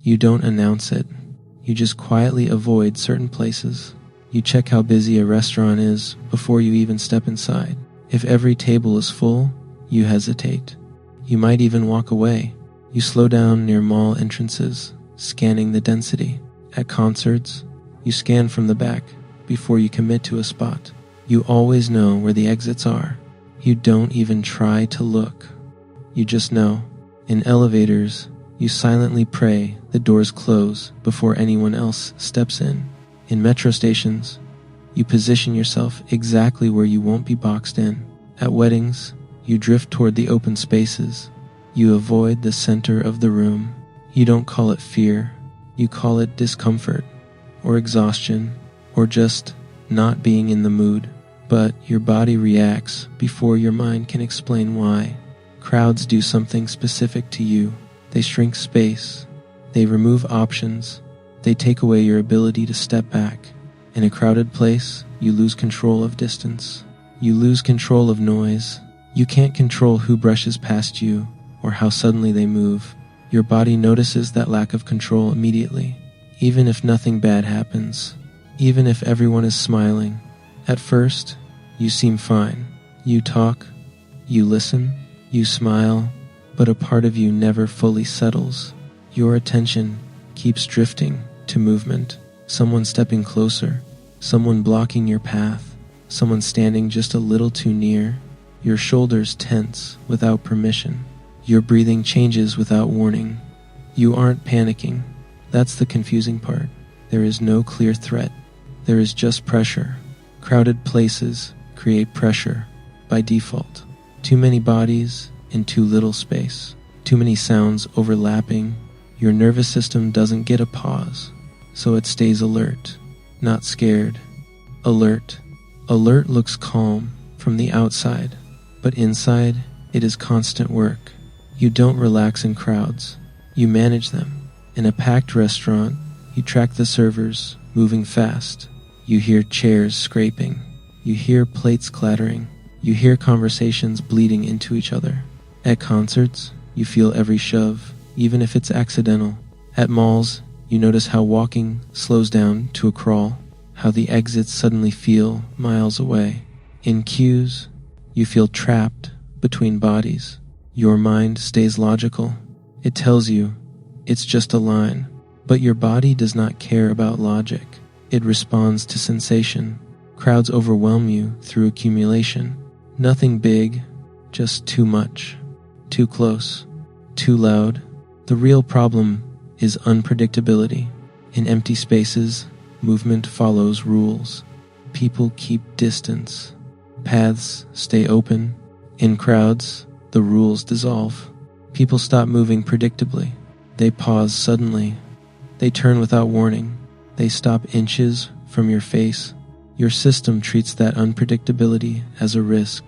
You don't announce it. You just quietly avoid certain places. You check how busy a restaurant is before you even step inside. If every table is full, you hesitate. You might even walk away. You slow down near mall entrances, scanning the density. At concerts, you scan from the back before you commit to a spot. You always know where the exits are. You don't even try to look. You just know. In elevators, you silently pray the doors close before anyone else steps in. In metro stations, you position yourself exactly where you won't be boxed in. At weddings, you drift toward the open spaces. You avoid the center of the room. You don't call it fear. You call it discomfort, or exhaustion, or just not being in the mood. But your body reacts before your mind can explain why. Crowds do something specific to you. They shrink space. They remove options. They take away your ability to step back. In a crowded place, you lose control of distance. You lose control of noise. You can't control who brushes past you or how suddenly they move. Your body notices that lack of control immediately, even if nothing bad happens, even if everyone is smiling. At first, you seem fine. You talk, you listen, you smile, but a part of you never fully settles. Your attention keeps drifting to movement. Someone stepping closer, someone blocking your path, someone standing just a little too near. Your shoulders tense without permission. Your breathing changes without warning. You aren't panicking. That's the confusing part. There is no clear threat. There is just pressure. Crowded places create pressure by default. Too many bodies in too little space. Too many sounds overlapping. Your nervous system doesn't get a pause, so it stays alert, not scared. Alert. Alert looks calm from the outside, but inside, it is constant work. You don't relax in crowds. You manage them. In a packed restaurant, you track the servers moving fast. You hear chairs scraping. You hear plates clattering. You hear conversations bleeding into each other. At concerts, you feel every shove, even if it's accidental. At malls, you notice how walking slows down to a crawl, how the exits suddenly feel miles away. In queues, you feel trapped between bodies. Your mind stays logical. It tells you it's just a line, but your body does not care about logic. It responds to sensation. Crowds overwhelm you through accumulation. Nothing big, just too much, too close, too loud. The real problem is unpredictability. In empty spaces, movement follows rules. People keep distance. Paths stay open. In crowds, the rules dissolve. People stop moving predictably. They pause suddenly. They turn without warning. They stop inches from your face. Your system treats that unpredictability as a risk,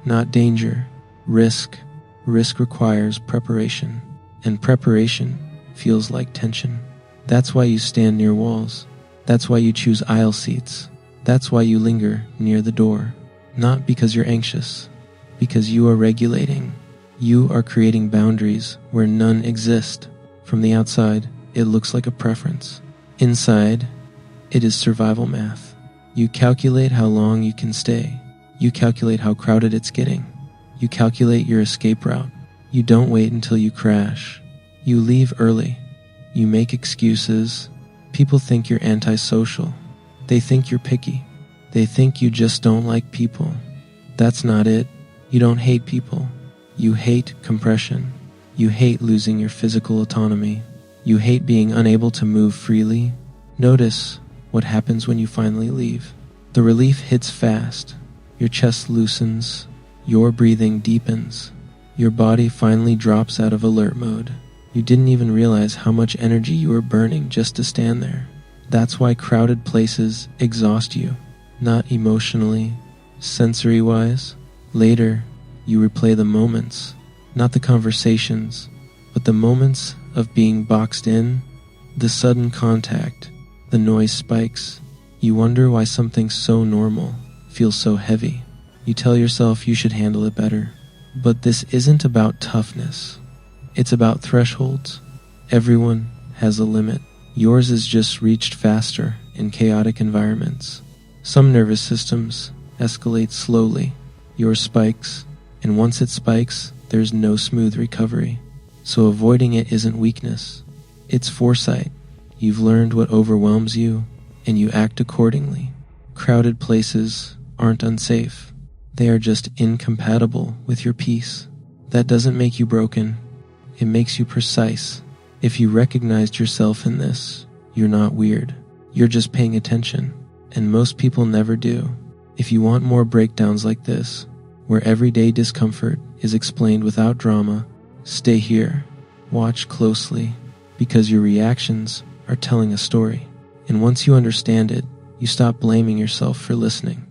not danger. Risk requires preparation, and preparation feels like tension. That's why you stand near walls. That's why you choose aisle seats. That's why you linger near the door. Not because you're anxious, because you are regulating. You are creating boundaries where none exist. From the outside, it looks like a preference. Inside, it is survival math. You calculate how long you can stay. You calculate how crowded it's getting. You calculate your escape route. You don't wait until you crash. You leave early. You make excuses. People think you're antisocial. They think you're picky. They think you just don't like people. That's not it. You don't hate people. You hate compression. You hate losing your physical autonomy. You hate being unable to move freely. Notice what happens when you finally leave. The relief hits fast. Your chest loosens. Your breathing deepens. Your body finally drops out of alert mode. You didn't even realize how much energy you were burning just to stand there. That's why crowded places exhaust you. Not emotionally, sensory-wise. Later, you replay the moments, not the conversations, but the moments of being boxed in, the sudden contact, the noise spikes. You wonder why something so normal feels so heavy. You tell yourself you should handle it better. But this isn't about toughness. It's about thresholds. Everyone has a limit. Yours is just reached faster in chaotic environments. Some nervous systems escalate slowly. Yours spikes, and once it spikes, there's no smooth recovery. So avoiding it isn't weakness. It's foresight. You've learned what overwhelms you, and you act accordingly. Crowded places aren't unsafe. They are just incompatible with your peace. That doesn't make you broken. It makes you precise. If you recognized yourself in this, you're not weird. You're just paying attention, and most people never do. If you want more breakdowns like this, where everyday discomfort is explained without drama, stay here. Watch closely, because your reactions are telling a story. And once you understand it, you stop blaming yourself for listening.